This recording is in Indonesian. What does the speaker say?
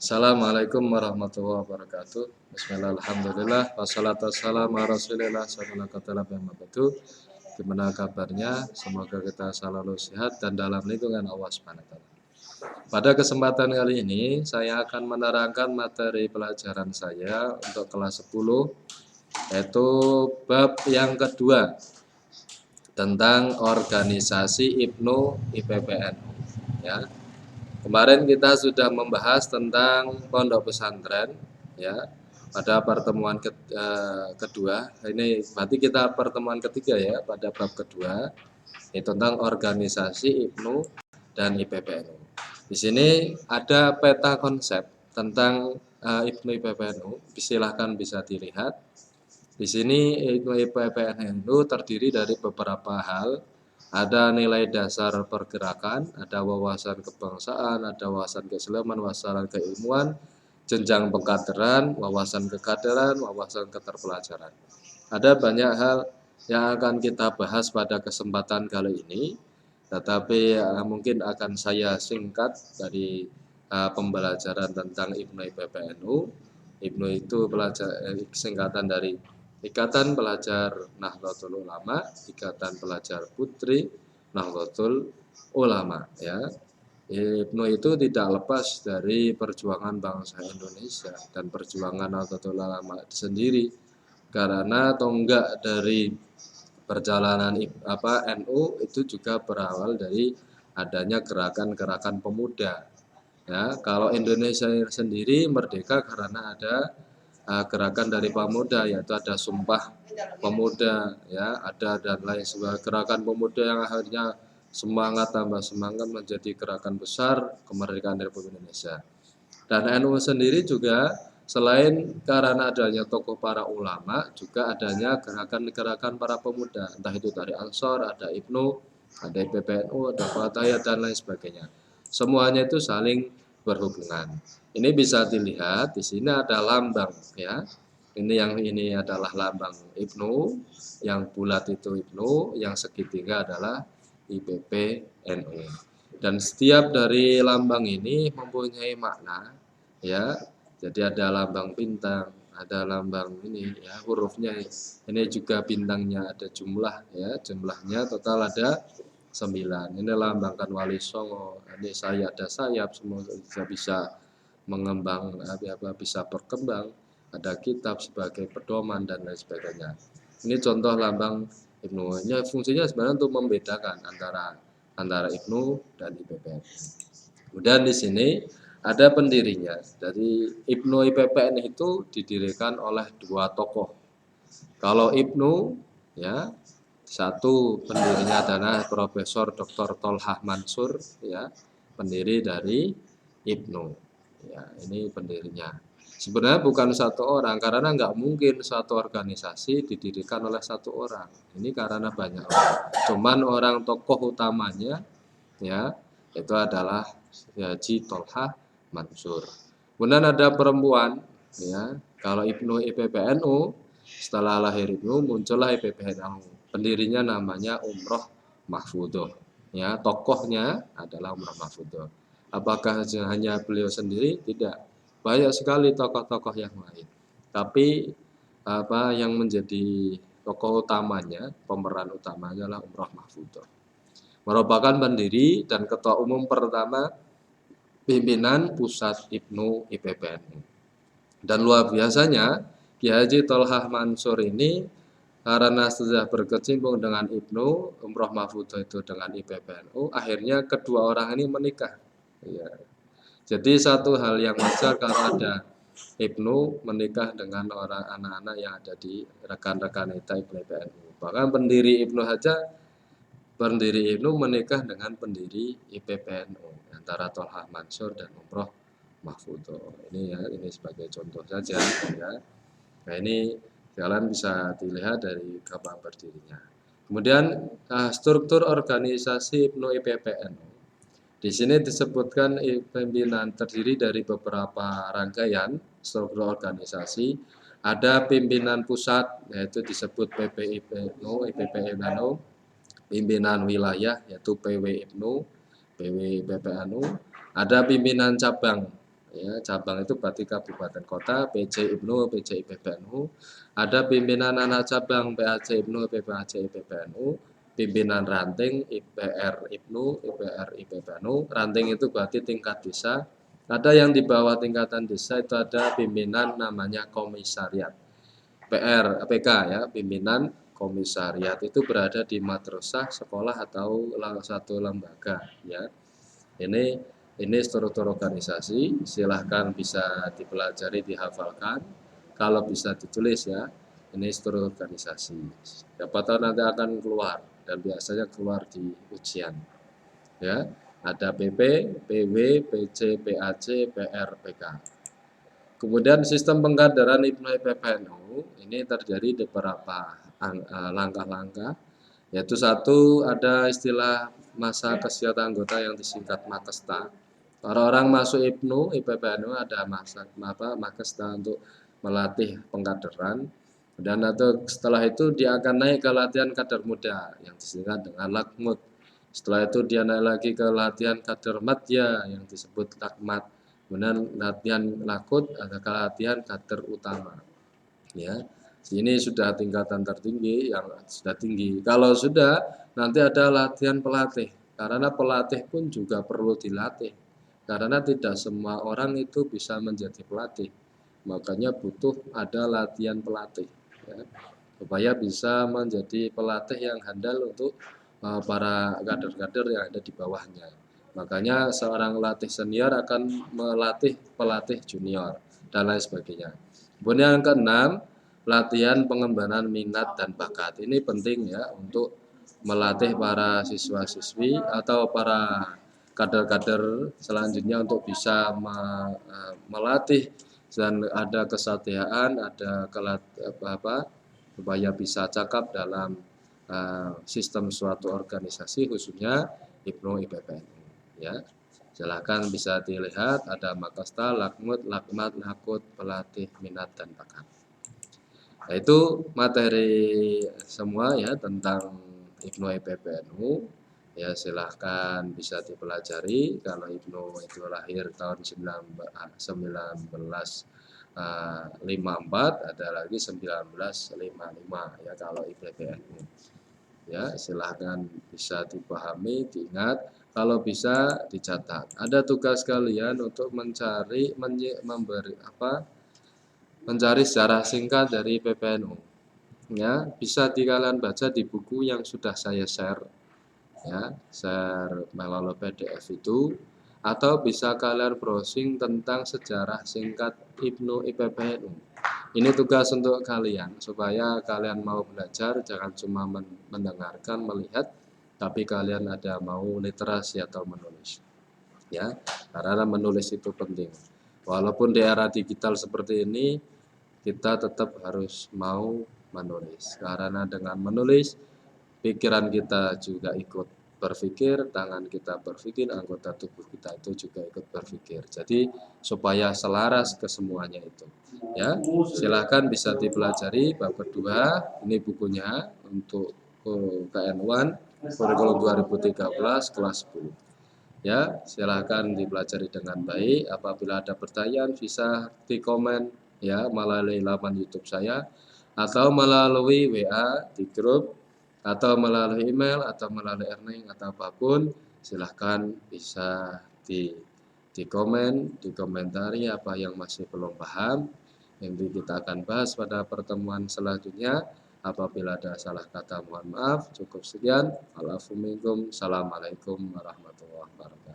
Assalamualaikum warahmatullahi wabarakatuh. Bismillah, alhamdulillah, wassalatu wassalamu ala rasulillah, gimana kabarnya? Semoga kita selalu sehat dan dalam lindungan Allah Subhanahu wa taala. Pada kesempatan kali ini saya akan menerangkan materi pelajaran saya untuk kelas 10, yaitu bab yang kedua tentang organisasi IPNU IPPN, ya. Kemarin kita sudah membahas tentang pondok pesantren, ya, pada pertemuan kedua. Ini berarti kita pertemuan ketiga, ya, pada bab kedua, ini tentang organisasi IPNU dan IPPNU. Di sini ada peta konsep tentang IPNU IPPNU. Silahkan bisa dilihat. Di sini IPNU IPPNU terdiri dari beberapa hal. Ada nilai dasar pergerakan, ada wawasan kebangsaan, ada wawasan keislaman, wawasan keilmuan, jenjang pengkaderan, wawasan kekaderan, wawasan keterpelajaran. Ada banyak hal yang akan kita bahas pada kesempatan kali ini, tetapi mungkin akan saya singkat dari pembelajaran tentang IPNU IPPNU. IPNU itu singkatan dari Ikatan Pelajar Nahdlatul Ulama, Ikatan Pelajar Putri Nahdlatul Ulama, ya. IPNU itu tidak lepas dari perjuangan bangsa Indonesia dan perjuangan Nahdlatul Ulama sendiri, karena tonggak dari perjalanan NU itu juga berawal dari adanya gerakan-gerakan pemuda. Ya, kalau Indonesia sendiri merdeka karena ada gerakan dari pemuda, yaitu ada Sumpah Pemuda, ya, ada dan lain sebagainya, gerakan pemuda yang akhirnya semangat tambah semangat menjadi gerakan besar kemerdekaan Republik Indonesia. Dan NU sendiri juga selain karena adanya tokoh para ulama, juga adanya gerakan-gerakan para pemuda, entah itu dari Ansor, ada IPNU, ada IPPNU, ada Fatayat dan lain sebagainya. Semuanya itu saling berhubungan. Ini bisa dilihat di sini ada lambang, ya. Ini adalah lambang IPNU, yang bulat itu IPNU, yang segitiga adalah IPPNU. Dan setiap dari lambang ini mempunyai makna, ya. Jadi ada lambang bintang, ada lambang ini, ya, hurufnya. Ini juga bintangnya ada jumlah, ya, jumlahnya total ada 9. Ini lambangkan Wali Songo. Ini ada sayap, semua bisa mengembang, bisa berkembang. Ada kitab sebagai pedoman dan lain sebagainya. Ini contoh lambang IPNU. Ini fungsinya sebenarnya untuk membedakan antara IPNU dan IPPN. Kemudian di sini ada pendirinya. Dari IPNU IPPN itu didirikan oleh dua tokoh. Kalau IPNU, ya, satu pendirinya adalah Profesor Dr. Tholhah Mansur, ya, pendiri dari IPNU. Ya, ini pendirinya. Sebenarnya bukan satu orang, karena nggak mungkin satu organisasi didirikan oleh satu orang. Ini karena banyak orang. Cuman orang tokoh utamanya, ya, itu adalah Haji Tholhah Mansur. Kemudian ada perempuan, ya. Kalau IPNU IPPNU, setelah lahir IPNU muncullah IPPNU. Pendirinya namanya Umroh Mahfudoh. Ya, tokohnya adalah Umroh Mahfudoh. Apakah hanya beliau sendiri? Tidak. Banyak sekali tokoh-tokoh yang lain. Tapi yang menjadi tokoh utamanya, pemeran utamanya adalah Umroh Mahfudoh. Merupakan pendiri dan ketua umum pertama pimpinan pusat IPNU IPPNU. Dan luar biasanya, Kiai Haji Tholhah Mansur ini karena sudah berkecimpung dengan IPNU, Umroh Mahfudoh itu dengan IPPNU, akhirnya kedua orang ini menikah. Ya. Jadi satu hal yang wajar kalau ada IPNU menikah dengan orang anak-anak yang ada di rekan-rekan kita IPPNU. Bahkan pendiri IPNU menikah dengan pendiri IPPNU, antara Tholhah Mansur dan Umroh Mahfudoh. Ini sebagai contoh saja, ya. Nah, ini kalian bisa dilihat dari kapan berdirinya. Kemudian struktur organisasi IPNU IPPNU. Di sini disebutkan pimpinan terdiri dari beberapa rangkaian struktur organisasi. Ada pimpinan pusat, yaitu disebut PPIPNU, IPPNU, pimpinan wilayah yaitu PW IPNU, PW IPPNU. Ada pimpinan cabang, Ya, cabang itu berarti kabupaten kota, PJ IPNU, PJ IPBNU, ada pimpinan anak cabang PAC IPNU, PPAC IPBNU, pimpinan ranting IPR IPNU, IPR IPBNU, ranting itu berarti tingkat desa, ada yang di bawah tingkatan desa itu ada pimpinan namanya komisariat, PR, PK ya, pimpinan komisariat itu berada di madrasah, sekolah atau satu lembaga ya. Ini struktur organisasi, silahkan bisa dipelajari, dihafalkan. Kalau bisa ditulis ya, ini struktur organisasi. Siapa tahu nanti akan keluar dan biasanya keluar di ujian. Ya, ada PP, PW, PC, PAC, PR, PK. Kemudian sistem pengkaderan IPNU PPNU ini terjadi di beberapa langkah-langkah, yaitu satu ada istilah masa kesehatan anggota yang disingkat Makesta. Orang-orang masuk IPNU, IPBNU ada Makesta untuk melatih pengkaderan. Dan setelah itu dia akan naik ke latihan kader muda yang disingkat dengan Lakmut. Setelah itu dia naik lagi ke latihan kader madya yang disebut Lakmat. Kemudian latihan Lakut ada ke latihan kader utama. Ya, ini sudah tingkatan tertinggi yang sudah tinggi. Kalau sudah nanti ada latihan pelatih. Karena pelatih pun juga perlu dilatih. Karena tidak semua orang itu bisa menjadi pelatih. Makanya butuh ada latihan pelatih ya, supaya bisa menjadi pelatih yang handal untuk para kader-kader yang ada di bawahnya. Makanya seorang latih senior akan melatih pelatih junior dan lain sebagainya. Kemudian yang keenam, latihan pengembangan minat dan bakat. Ini penting ya untuk melatih para siswa-siswi atau para kader-kader selanjutnya untuk bisa melatih dan ada kesatiaan, ada supaya bisa cakap dalam sistem suatu organisasi khususnya IPNU IPBNU ya. Silahkan bisa dilihat ada Makesta, Lakmut, Lakmat, Lakut, pelatih minat dan bakat. Nah, itu materi semua ya tentang IPNU IPBNU. Ya silahkan bisa dipelajari. Kalau IPNU itu lahir tahun 1954, ada lagi 1955 ya kalau IPBNU. Ya silahkan bisa dipahami, diingat. Kalau bisa dicatat. Ada tugas kalian untuk mencari sejarah singkat dari PPNU. Ya, bisa kalian baca di buku yang sudah saya share. Ya, share melalui PDF itu, atau bisa kalian browsing tentang sejarah singkat IPNU IPBNU. Ini tugas untuk kalian supaya kalian mau belajar, jangan cuma mendengarkan, melihat, tapi kalian ada mau literasi atau menulis. Ya, karena menulis itu penting. Walaupun di era digital seperti ini, kita tetap harus mau menulis. Karena dengan menulis, pikiran kita juga ikut berpikir, tangan kita berpikir, anggota tubuh kita itu juga ikut berpikir. Jadi supaya selaras ke semuanya itu. Ya, silahkan bisa dipelajari bab kedua. Ini bukunya untuk KN1 kurikulum 2013 kelas 10. Ya, silahkan dipelajari dengan baik. Apabila ada pertanyaan bisa di komen ya melalui laman YouTube saya atau melalui WA di grup atau melalui email atau melalui earning atau apapun, silahkan bisa di komen, dikomentari apa yang masih belum paham. Nanti kita akan bahas pada pertemuan selanjutnya. Apabila ada salah kata mohon maaf. Cukup sekian. Assalamualaikum warahmatullahi wabarakatuh.